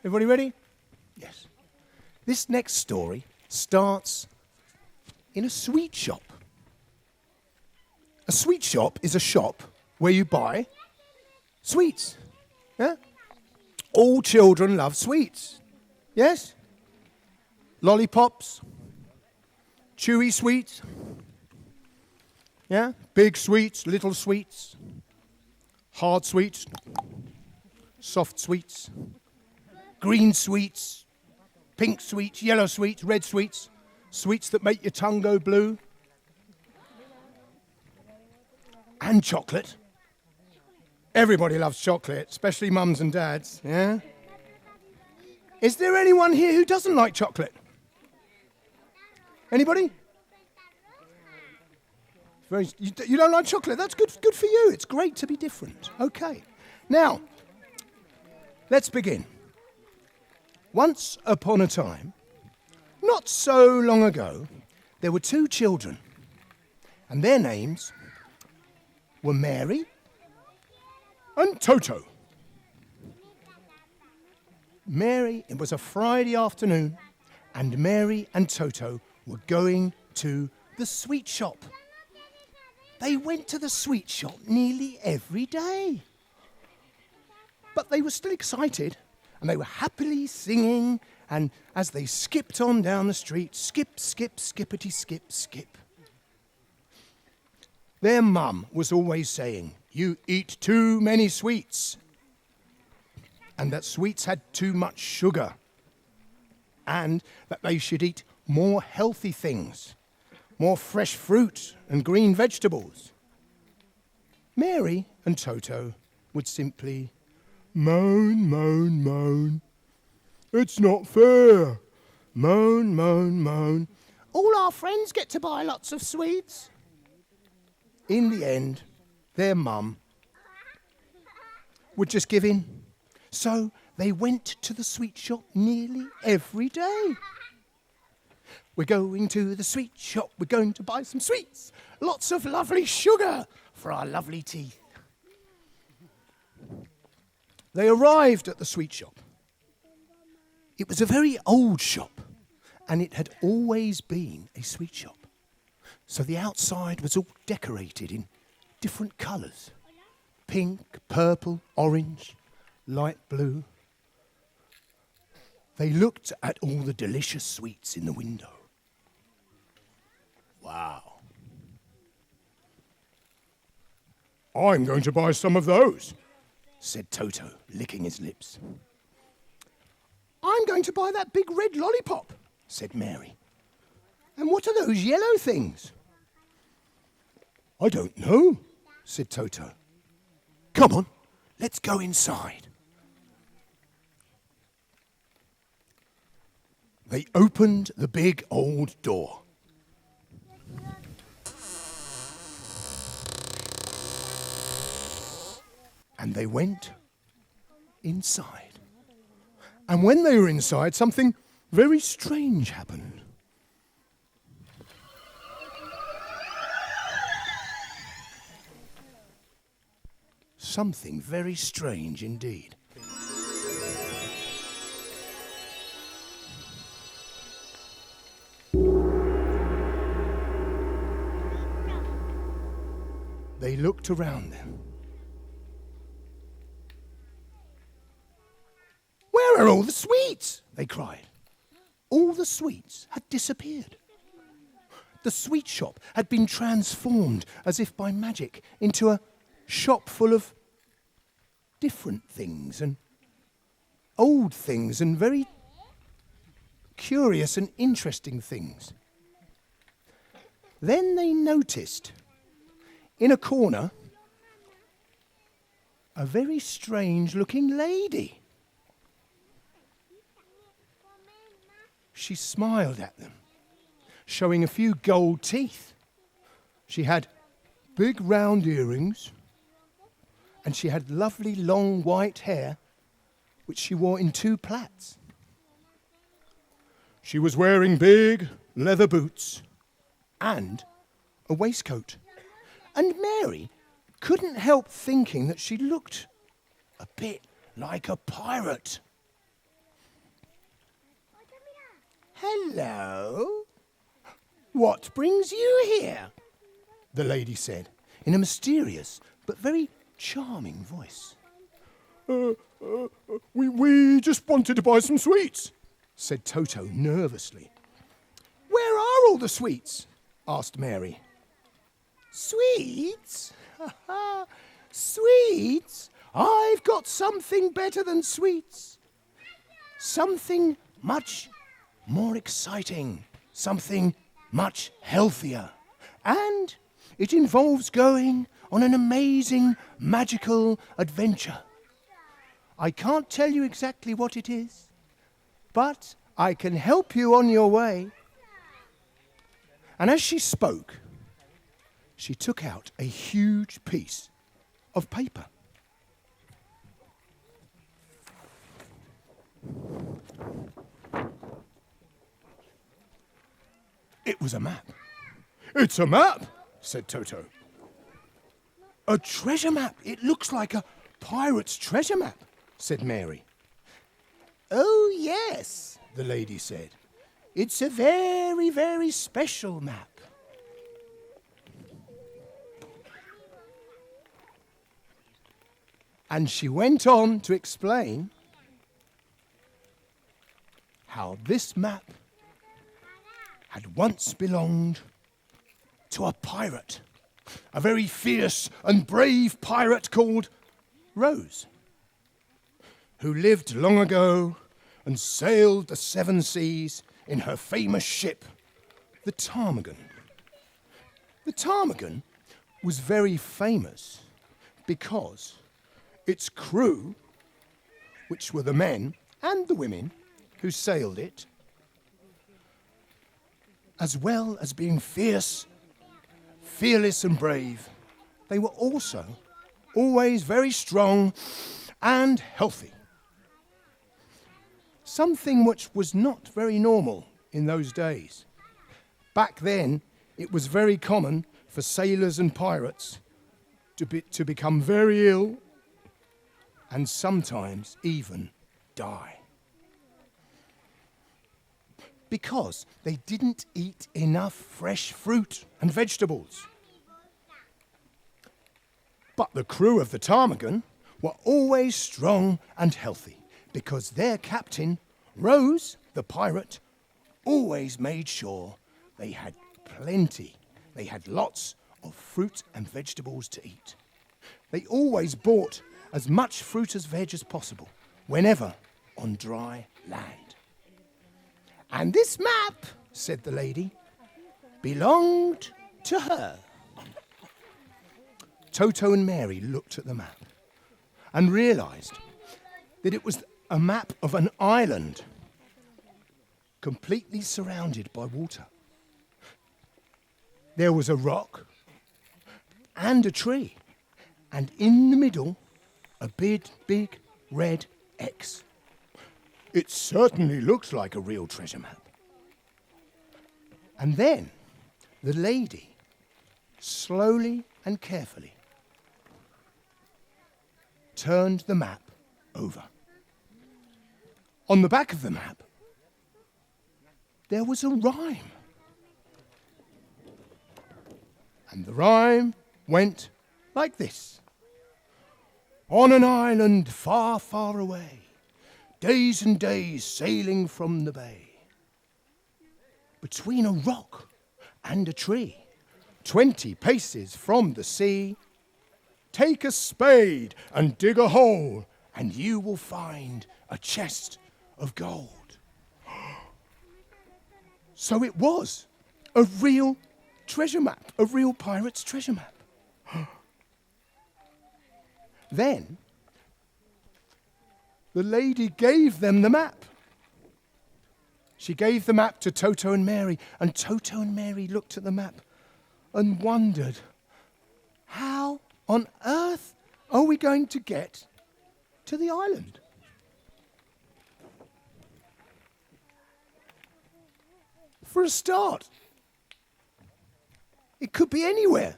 Everybody ready? Yes. This next story starts in a sweet shop. A sweet shop is a shop where you buy sweets. Yeah? All children love sweets. Yes? Lollipops, chewy sweets. Yeah? Big sweets, little sweets, hard sweets, soft sweets, green sweets, pink sweets, yellow sweets, red sweets, sweets that make your tongue go blue, and chocolate. Everybody loves chocolate, especially mums and dads, yeah? Is there anyone here who doesn't like chocolate? Anybody? You don't like chocolate? That's good for you. It's great to be different. Okay. Now, let's begin. Once upon a time, not so long ago, there were two children, and their names were Mary and Toto. It was a Friday afternoon, and Mary and Toto were going to the sweet shop. They went to the sweet shop nearly every day. But they were still excited, and they were happily singing, and as they skipped on down the street, skip, skip, skippity, skip, skip. Their mum was always saying, "You eat too many sweets," and that sweets had too much sugar, and that they should eat more healthy things, more fresh fruit and green vegetables. Mary and Toto would simply moan, moan, moan. "It's not fair." Moan, moan, moan. "All our friends get to buy lots of sweets." In the end, their mum would just give in. So they went to the sweet shop nearly every day. "We're going to the sweet shop. We're going to buy some sweets. Lots of lovely sugar for our lovely teeth." They arrived at the sweet shop. It was a very old shop, and it had always been a sweet shop. So the outside was all decorated in different colours. Pink, purple, orange, light blue. They looked at all the delicious sweets in the window. "Wow. I'm going to buy some of those," said Toto, licking his lips. "I'm going to buy that big red lollipop," said Mary. "And what are those yellow things?" "I don't know," said Toto. "Come on, let's go inside." They opened the big old door. And they went inside. And when they were inside, something very strange happened. Something very strange indeed. They looked around them. "Where are all the sweets?" they cried. All the sweets had disappeared. The sweet shop had been transformed, as if by magic, into a shop full of different things and old things and very curious and interesting things. Then they noticed, in a corner, a very strange-looking lady. She smiled at them, showing a few gold teeth. She had big round earrings, and she had lovely long white hair, which she wore in two plaits. She was wearing big leather boots and a waistcoat. And Mary couldn't help thinking that she looked a bit like a pirate. Hello. What brings you here? The lady said, in a mysterious but very charming voice. We just wanted to buy some sweets, said Toto nervously. Where are all the sweets? Asked Mary. Sweets? Sweets? I've got something better than sweets. Something much more exciting. Something much healthier. And it involves going on an amazing, magical adventure. I can't tell you exactly what it is, but I can help you on your way. And as she spoke, she took out a huge piece of paper. It was a map. It's a map, said Toto. A treasure map. It looks like a pirate's treasure map, said Mary. Oh, yes, the lady said. It's a very, very special map. And she went on to explain how this map had once belonged to a pirate, a very fierce and brave pirate called Rose, who lived long ago and sailed the seven seas in her famous ship, the Ptarmigan. The Ptarmigan was very famous because its crew, which were the men and the women who sailed it, as well as being fierce, fearless and brave, they were also always very strong and healthy. Something which was not very normal in those days. Back then, it was very common for sailors and pirates to become very ill and sometimes even die. Because they didn't eat enough fresh fruit and vegetables. But the crew of the Ptarmigan were always strong and healthy because their captain, Rose, the pirate, always made sure they had plenty. They had lots of fruit and vegetables to eat. They always bought as much fruit as veg as possible, whenever on dry land. And this map, said the lady, belonged to her. Toto and Mary looked at the map and realised that it was a map of an island completely surrounded by water. There was a rock and a tree, and in the middle, a big red X. It certainly looks like a real treasure map. And then the lady, slowly and carefully, turned the map over. On the back of the map, there was a rhyme. And the rhyme went like this. On an island far, far away, days and days sailing from the bay, between a rock and a tree, 20 paces from the sea, take a spade and dig a hole, and you will find a chest of gold. So it was a real treasure map, a real pirate's treasure map. Then the lady gave them the map. She gave the map to Toto and Mary, and Toto and Mary looked at the map and wondered, how on earth are we going to get to the island? For a start, it could be anywhere.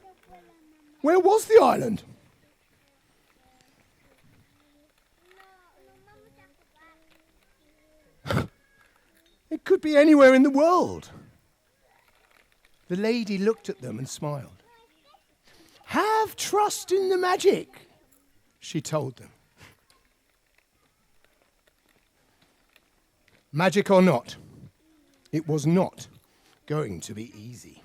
Where was the island? It could be anywhere in the world. The lady looked at them and smiled. Have trust in the magic, she told them. Magic or not, it was not going to be easy.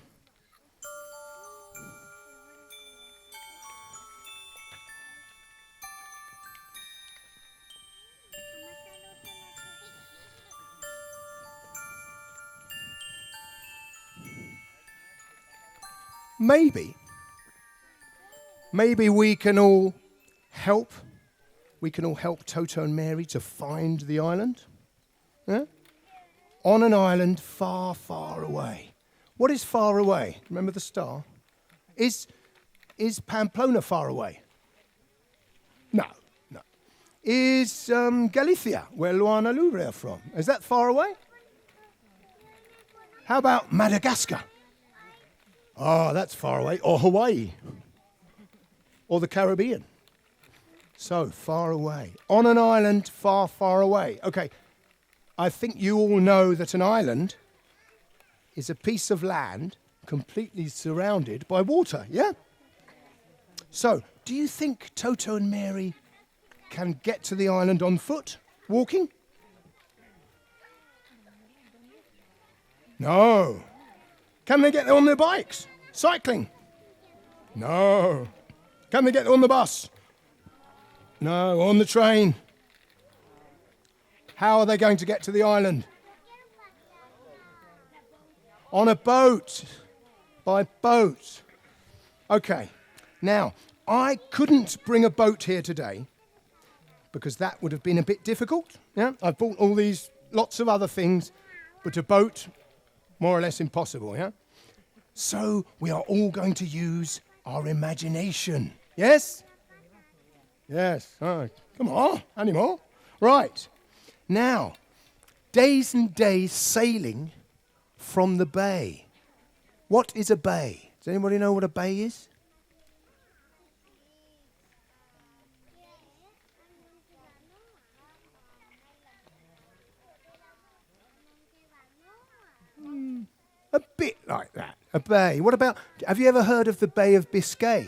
Maybe we can all help. We can all help Toto and Mary to find the island. Yeah? On an island far, far away. What is far away? Remember the star? Is Pamplona far away? No. Is Galicia, where Luana Louvre are from, is that far away? How about Madagascar? Oh, that's far away. Or Hawaii. Or the Caribbean. So, far away. On an island far, far away. Okay, I think you all know that an island is a piece of land completely surrounded by water, yeah? So, do you think Toto and Mary can get to the island on foot, walking? No. Can they get there on their bikes? Cycling? No. Can they get there on the bus? No. On the train? How are they going to get to the island? On a boat. By boat. Okay. Now, I couldn't bring a boat here today because that would have been a bit difficult. Yeah? I've bought all these, lots of other things, but a boat, more or less impossible, yeah? So we are all going to use our imagination. Yes? Yes. Oh, come on. Any more? Right. Now, days and days sailing from the bay. What is a bay? Does anybody know what a bay is? A bit like that. A bay. What about, have you ever heard of the Bay of Biscay?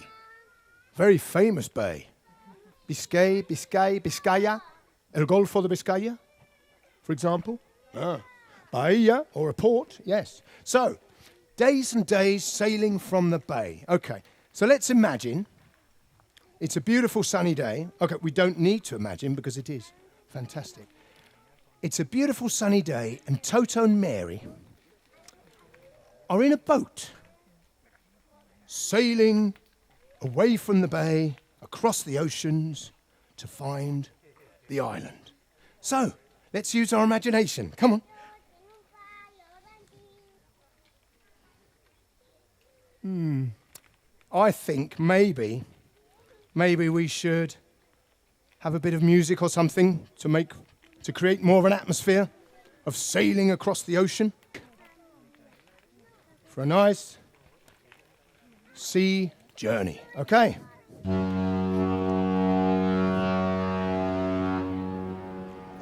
Very famous bay. Biscaya. El Golfo de Biscaya, for example. Bahia, or a port, yes. So, days and days sailing from the bay. Okay, so let's imagine it's a beautiful sunny day. Okay, we don't need to imagine because it is fantastic. It's a beautiful sunny day and Toto and Mary are in a boat, sailing away from the bay, across the oceans, to find the island. So, let's use our imagination. Come on. I think maybe we should have a bit of music or something to create more of an atmosphere of sailing across the ocean. For a nice sea journey. Okay.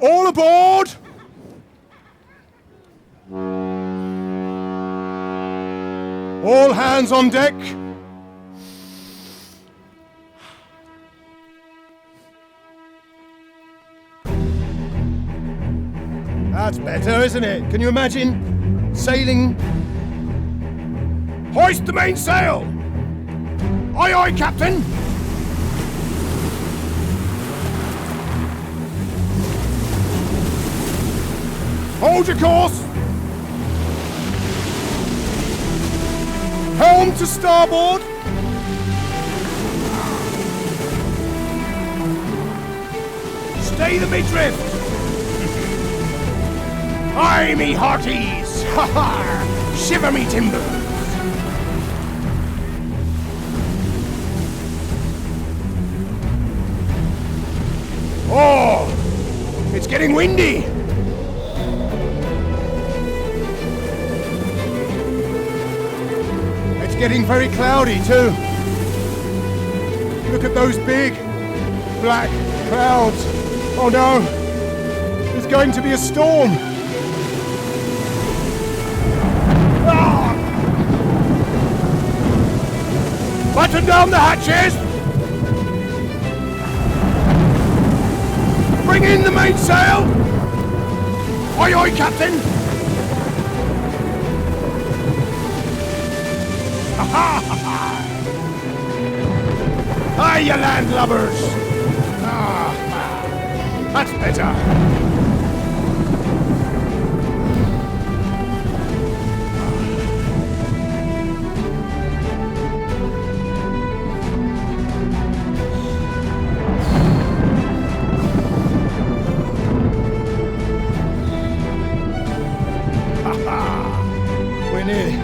All aboard! All hands on deck. That's better, isn't it? Can you imagine sailing? Hoist the mainsail! Aye, aye, Captain! Hold your course! Helm to starboard! Stay the midriff! Aye, me hearties! Ha ha! Shiver me timbers! Oh, it's getting windy. It's getting very cloudy too. Look at those big black clouds. Oh no, there's going to be a storm. Batten down the hatches! Bring in the mainsail! Aye, aye, Captain! Ha ha ha ha! Aye, you landlubbers! That's better! We're nearly.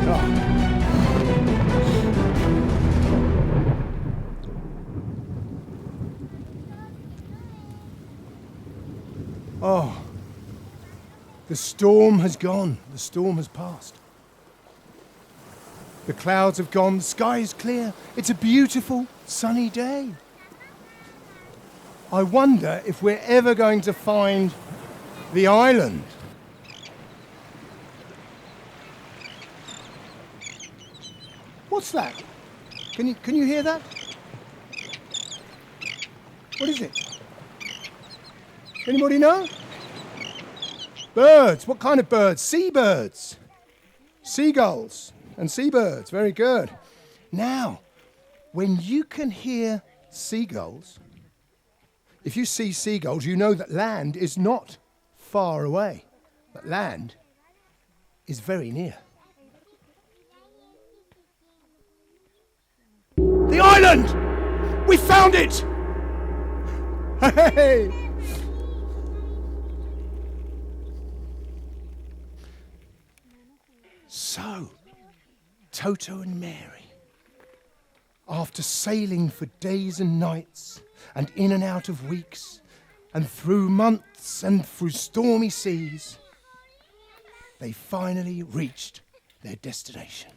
Oh, the storm has gone. The storm has passed. The clouds have gone. The sky is clear. It's a beautiful, sunny day. I wonder if we're ever going to find the island. What's that? Can you hear that? What is it? Anybody know? Birds. What kind of birds? Seabirds. Seagulls and seabirds. Very good. Now, when you can hear seagulls, if you see seagulls, you know that land is not far away. That land is very near. The island! We found it! Hey! So, Toto and Mary, after sailing for days and nights, and in and out of weeks, and through months and through stormy seas, they finally reached their destination.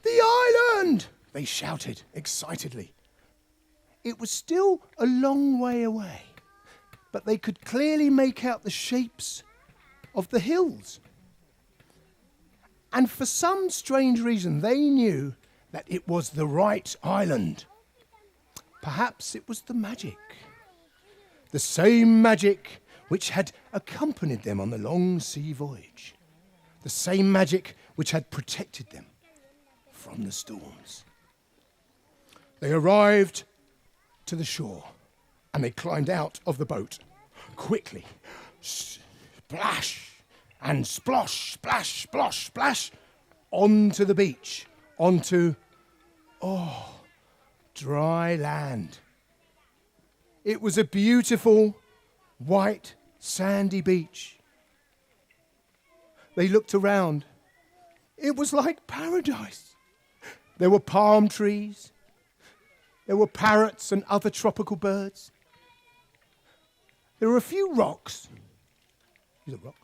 The island! They shouted excitedly. It was still a long way away, but they could clearly make out the shapes of the hills. And for some strange reason, they knew that it was the right island. Perhaps it was the magic. The same magic which had accompanied them on the long sea voyage. The same magic which had protected them from the storms. They arrived to the shore and they climbed out of the boat quickly. Splash and splosh, splash, splosh, splash onto the beach, onto, dry land. It was a beautiful, white, sandy beach. They looked around. It was like paradise. There were palm trees. There were parrots and other tropical birds. There were a few rocks. Is it rock?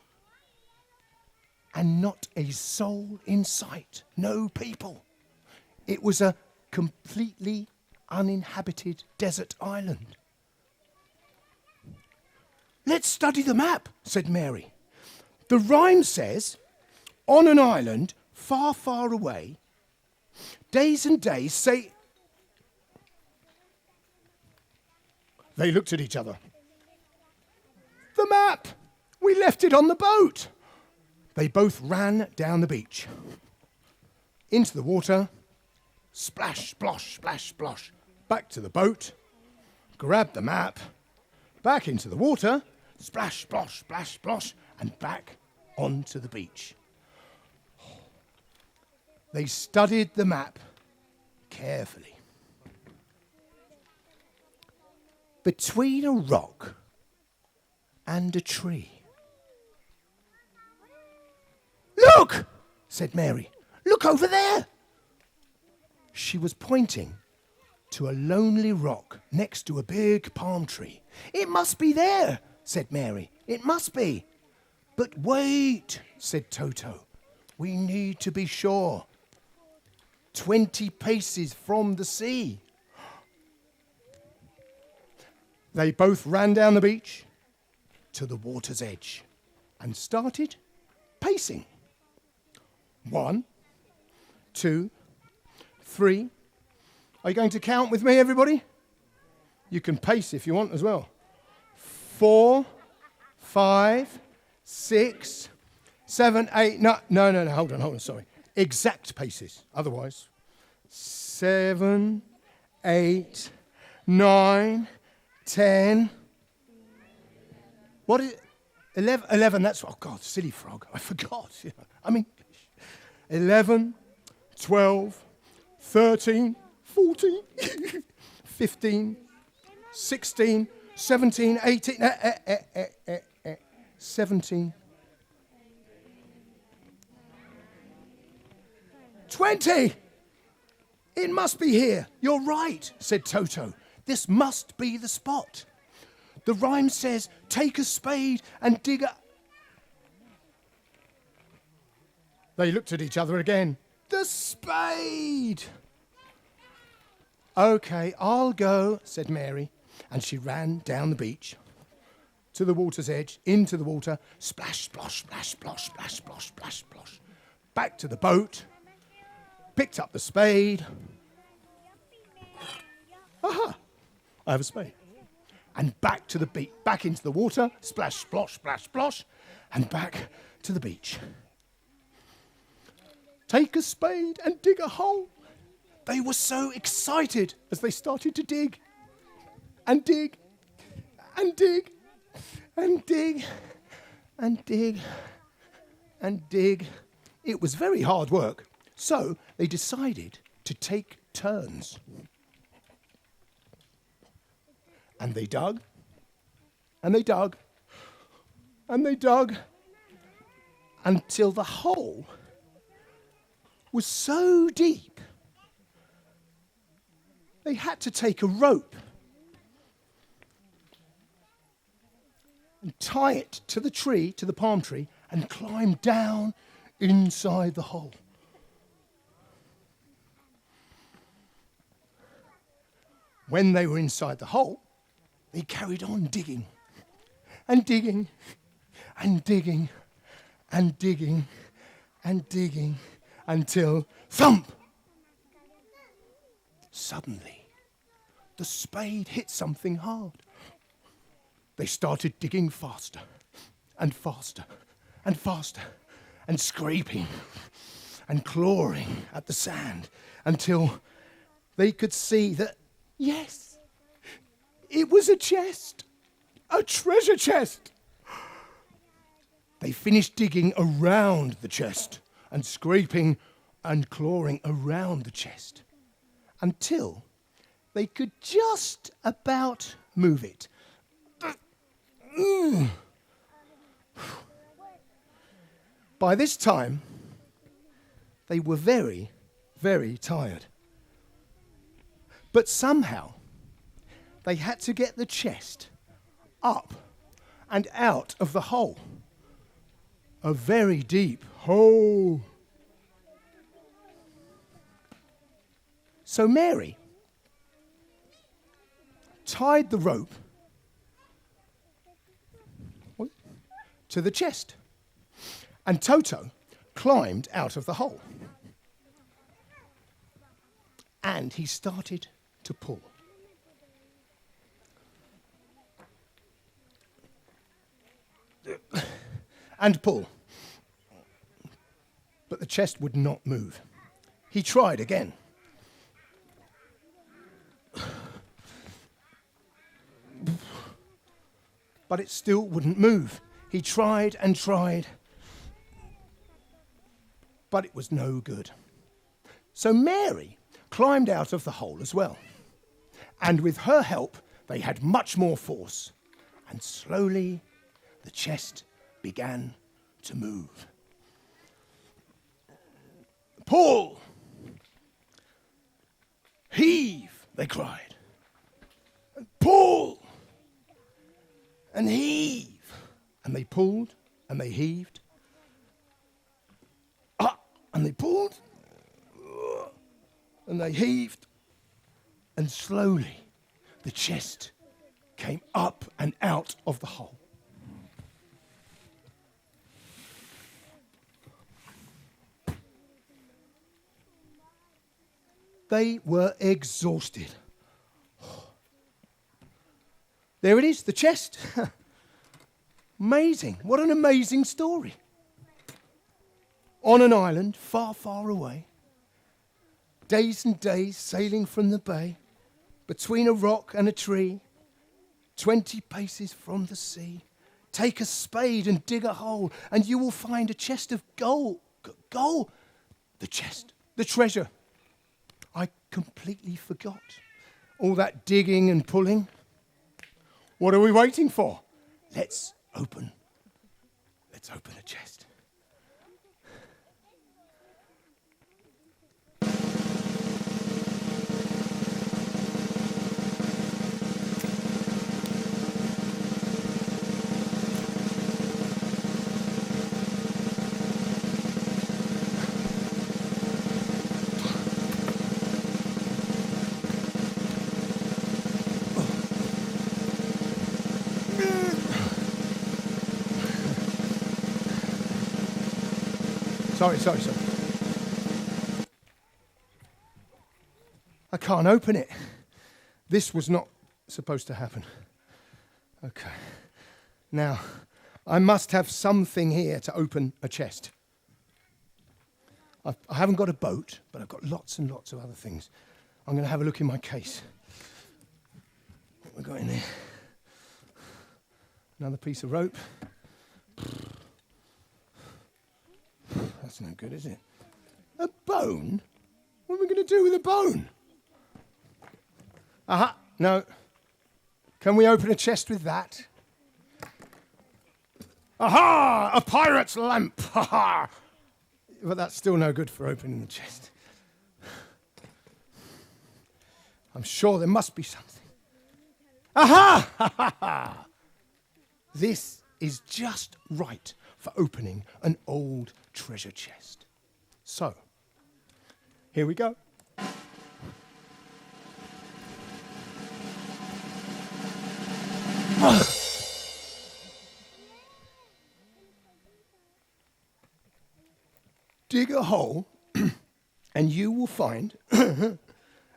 And not a soul in sight. No people. It was a completely uninhabited desert island. Let's study the map, said Mary. The rhyme says, on an island far, far away, days and days say... They looked at each other. The map! We left it on the boat! They both ran down the beach. Into the water. Splash, splosh, splash, splosh. Back to the boat. Grabbed the map. Back into the water. Splash, splosh, splash, splosh. And back onto the beach. They studied the map carefully. Between a rock and a tree. Look, said Mary. Look over there. She was pointing to a lonely rock next to a big palm tree. It must be there, said Mary. It must be. But wait, said Toto. We need to be sure. 20 paces from the sea. They both ran down the beach to the water's edge and started pacing. 1, 2, 3, Are you going to count with me, everybody? You can pace if you want as well. 4, 5, 6, 7, 8. No. Hold on. Sorry. Exact paces. Otherwise, 7, 8, 9, 10. What is it? 11. That's, oh God, silly frog. I forgot. 11, 12, 13, 14, 15, 16, 17, 18, 17, 20. It must be here. You're right, said Toto. This must be the spot. The rhyme says, take a spade and dig a... They looked at each other again. The spade! OK, I'll go, said Mary, and she ran down the beach to the water's edge, into the water, splash, splosh, splash, splosh, splash, splosh, splash, splosh. Back to the boat, picked up the spade. Aha! I have a spade. And back to the beach, back into the water, splash, splosh, splash, splosh, and back to the beach. Take a spade and dig a hole. They were so excited as they started to dig and dig and dig and dig and dig and dig. It was very hard work, so they decided to take turns. And they dug, and they dug, and they dug, until the hole was so deep, they had to take a rope and tie it to the tree, to the palm tree, and climb down inside the hole. When they were inside the hole, they carried on digging and digging and digging and digging and digging until thump! Suddenly, the spade hit something hard. They started digging faster and faster and faster and scraping and clawing at the sand until they could see that, yes, it was a chest, a treasure chest. They finished digging around the chest and scraping and clawing around the chest until they could just about move it. By this time, they were very, very tired. But somehow, they had to get the chest up and out of the hole. A very deep hole. So Mary tied the rope to the chest, and Toto climbed out of the hole. And he started to pull. And pull. But the chest would not move. He tried again. But it still wouldn't move. He tried and tried. But it was no good. So Mary climbed out of the hole as well. And with her help, they had much more force. And slowly, the chest began to move. Pull! Heave, they cried. Pull! And heave. And they pulled and they heaved. And they pulled and they heaved. And slowly the chest came up and out of the hole. They were exhausted. There it is, the chest. Amazing. What an amazing story. On an island far, far away. Days and days sailing from the bay, between a rock and a tree, 20 paces from the sea. Take a spade and dig a hole, and you will find a chest of gold. Gold? The chest, the treasure. I completely forgot. All that digging and pulling. What are we waiting for? Let's open a chest. Sorry. I can't open it. This was not supposed to happen. Okay. Now, I must have something here to open a chest. I haven't got a boat, but I've got lots and lots of other things. I'm going to have a look in my case. What have we got in there? Another piece of rope. That's no good, is it? A bone? What are we going to do with a bone? Aha, no. Can we open a chest with that? Aha! A pirate's lamp! Ha! But that's still no good for opening the chest. I'm sure there must be something. Aha! Ha ha ha! This is just right for opening an old treasure chest. So, here we go. Dig a hole and you will find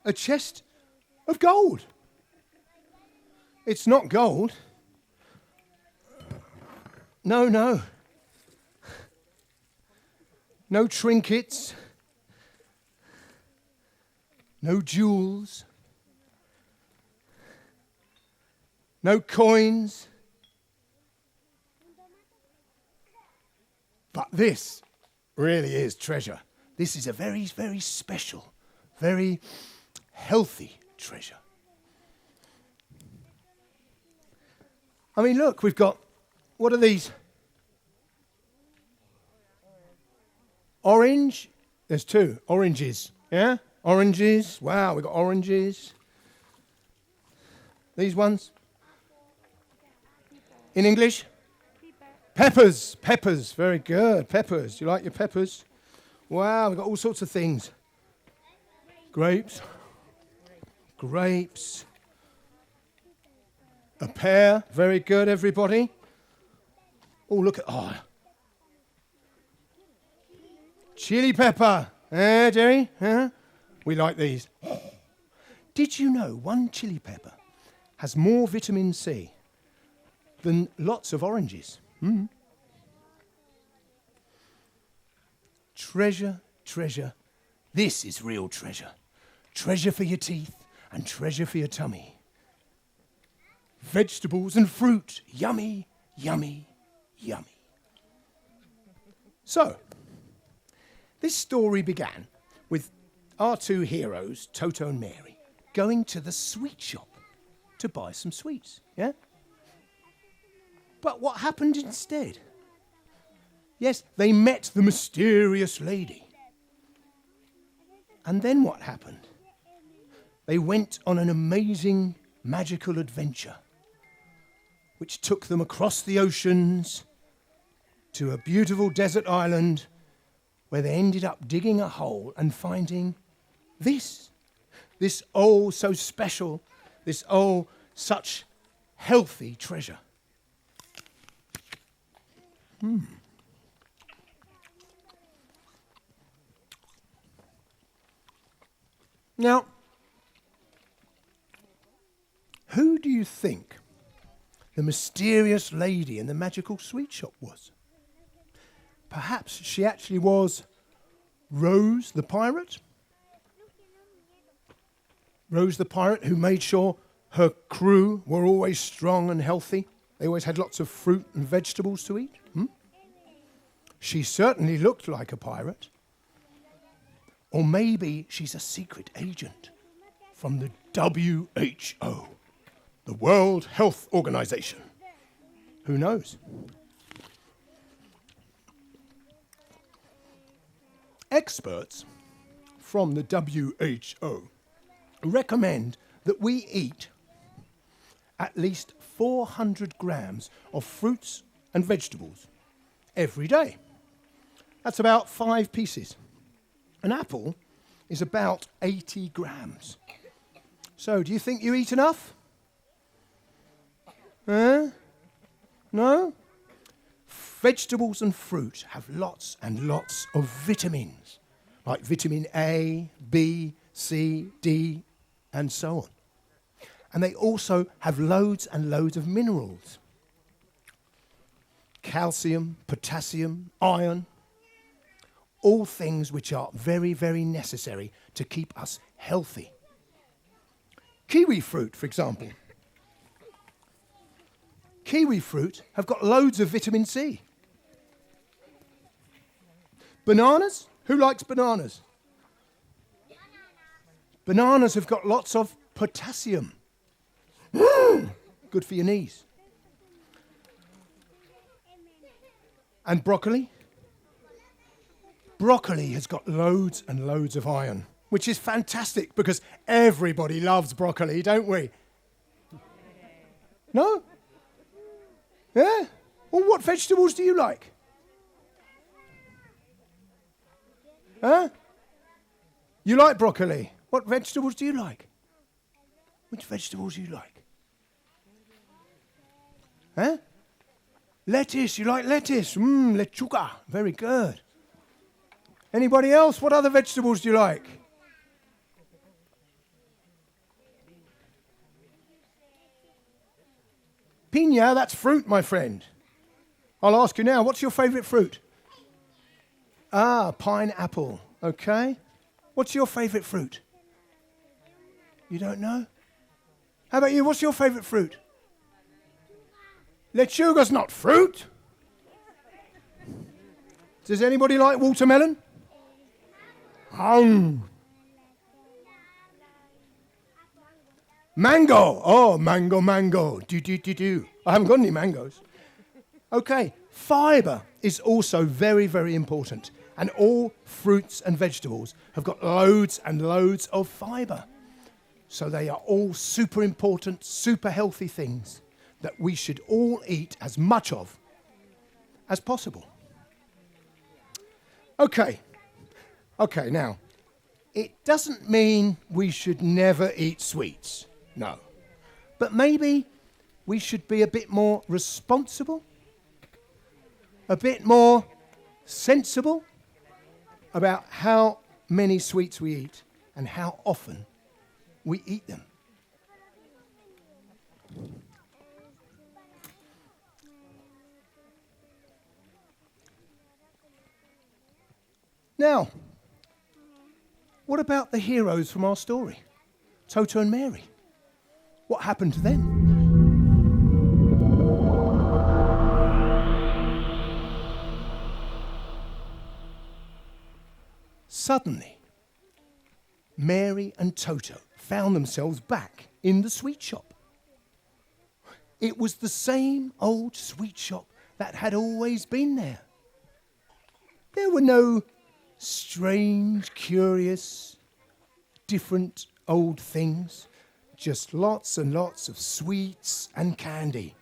a chest of gold. It's not gold. No. No trinkets. No jewels. No coins. But this really is treasure. This is a very, very special, very healthy treasure. I mean, look, we've got, what are these? Orange? There's two. Oranges. Yeah? Oranges. Wow, we've got oranges. These ones? In English? Peppers. Peppers. Very good. Peppers. You like your peppers? Wow, we've got all sorts of things. Grapes. Grapes. A pear. Very good, everybody. Oh, look at... Oh. Chili pepper. Eh, Jerry? Huh? We like these. Did you know one chili pepper has more vitamin C than lots of oranges? Treasure, treasure. This is real treasure. Treasure for your teeth and treasure for your tummy. Vegetables and fruit. Yummy, yummy, yummy. So, this story began with our two heroes, Toto and Mary, going to the sweet shop to buy some sweets, yeah? But what happened instead? Yes, they met the mysterious lady. And then what happened? They went on an amazing, magical adventure, which took them across the oceans to a beautiful desert island where they ended up digging a hole and finding this oh so special, this oh such healthy treasure. Now, who do you think the mysterious lady in the magical sweet shop was? Perhaps she actually was Rose the pirate? Rose the pirate who made sure her crew were always strong and healthy. They always had lots of fruit and vegetables to eat. She certainly looked like a pirate. Or maybe she's a secret agent from the WHO, the World Health Organization. Who knows? Experts from the WHO recommend that we eat at least 400 grams of fruits and vegetables every day. That's about 5 pieces. An apple is about 80 grams. So, do you think you eat enough? No? Vegetables and fruit have lots and lots of vitamins, like vitamin A, B, C, D, and so on. And they also have loads and loads of minerals. Calcium, potassium, iron, all things which are very, very necessary to keep us healthy. Kiwi fruit, for example. Kiwi fruit have got loads of vitamin C. Bananas? Who likes bananas? Bananas have got lots of potassium. Good for your knees. And broccoli? Broccoli has got loads and loads of iron, which is fantastic because everybody loves broccoli, don't we? No? Yeah? Well, what vegetables do you like? Huh? You like broccoli? What vegetables do you like? Which vegetables do you like? Huh? Lettuce, you like lettuce? Lechuga, very good. Anybody else? What other vegetables do you like? Piña, that's fruit, my friend. I'll ask you now, what's your favourite fruit? Pineapple, okay. What's your favourite fruit? You don't know? How about you? What's your favourite fruit? Lechuga's not fruit. Does anybody like watermelon? Mango. Oh, mango. Do. I haven't got any mangoes. Okay, fibre is also very, very important. And all fruits and vegetables have got loads and loads of fibre. So they are all super important, super healthy things that we should all eat as much of as possible. Okay, now, it doesn't mean we should never eat sweets, no. But maybe we should be a bit more responsible, a bit more sensible about how many sweets we eat and how often we eat them. Now, what about the heroes from our story? Toto and Mary. What happened to them? Suddenly, Mary and Toto found themselves back in the sweet shop. It was the same old sweet shop that had always been there. There were no strange, curious, different old things, just lots and lots of sweets and candy.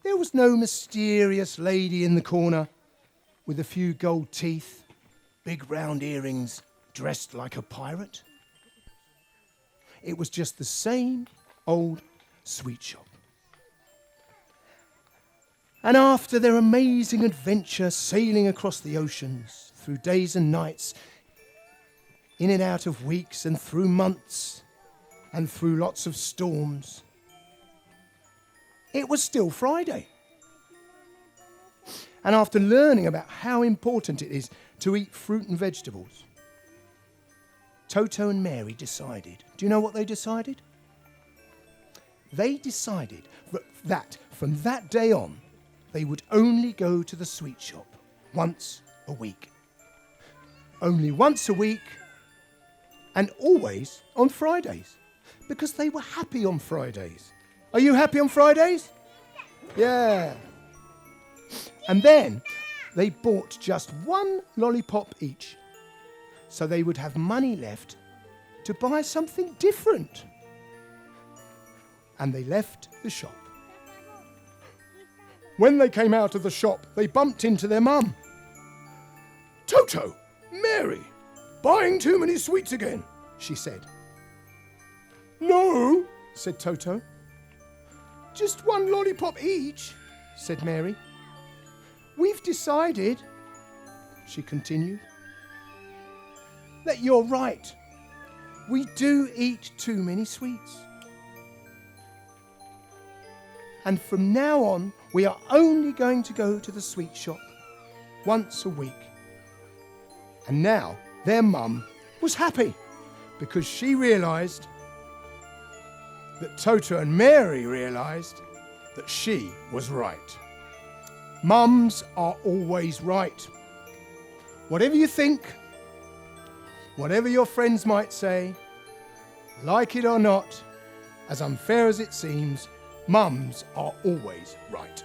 There was no mysterious lady in the corner with a few gold teeth, big round earrings, dressed like a pirate. It was just the same old sweet shop. And after their amazing adventure sailing across the oceans through days and nights in and out of weeks and through months and through lots of storms, it was still Friday. And after learning about how important it is to eat fruit and vegetables, Toto and Mary decided. Do you know what they decided? They decided that from that day on, they would only go to the sweet shop once a week. Only once a week, and always on Fridays, because they were happy on Fridays. Are you happy on Fridays? Yeah. And then they bought just one lollipop each, so they would have money left to buy something different. And they left the shop. When they came out of the shop, they bumped into their mum. "Toto, Mary, buying too many sweets again," she said. "No," said Toto. "Just one lollipop each," said Mary. "We've decided," she continued, "that you're right. We do eat too many sweets. And from now on, we are only going to go to the sweet shop once a week." And now their mum was happy because she realised that Toto and Mary realised that she was right. Mums are always right. Whatever you think, whatever your friends might say, like it or not, as unfair as it seems, mums are always right.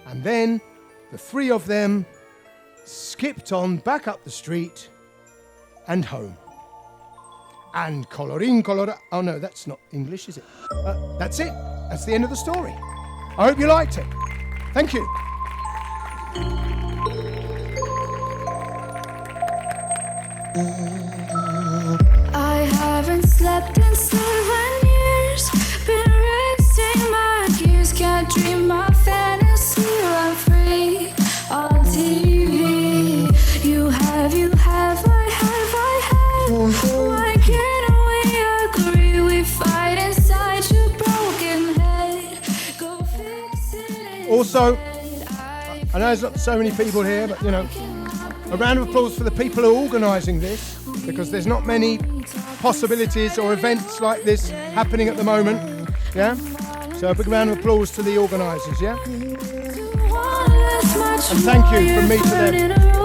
And then the three of them skipped on back up the street and home. And colorin colora... Oh no, that's not English, is it? That's it. That's the end of the story. I hope you liked it. Thank you. I haven't slept in 7 years. Been racing my gears. Can't dream my fantasy. Run free on TV. You have, I have. Why can't we agree? We fight inside your broken head. Go fix it. Also, I know there's not so many people here, but, you know, a round of applause for the people who are organising this, because there's not many possibilities or events like this happening at the moment, yeah? So a big round of applause to the organisers, yeah? And thank you from me to them.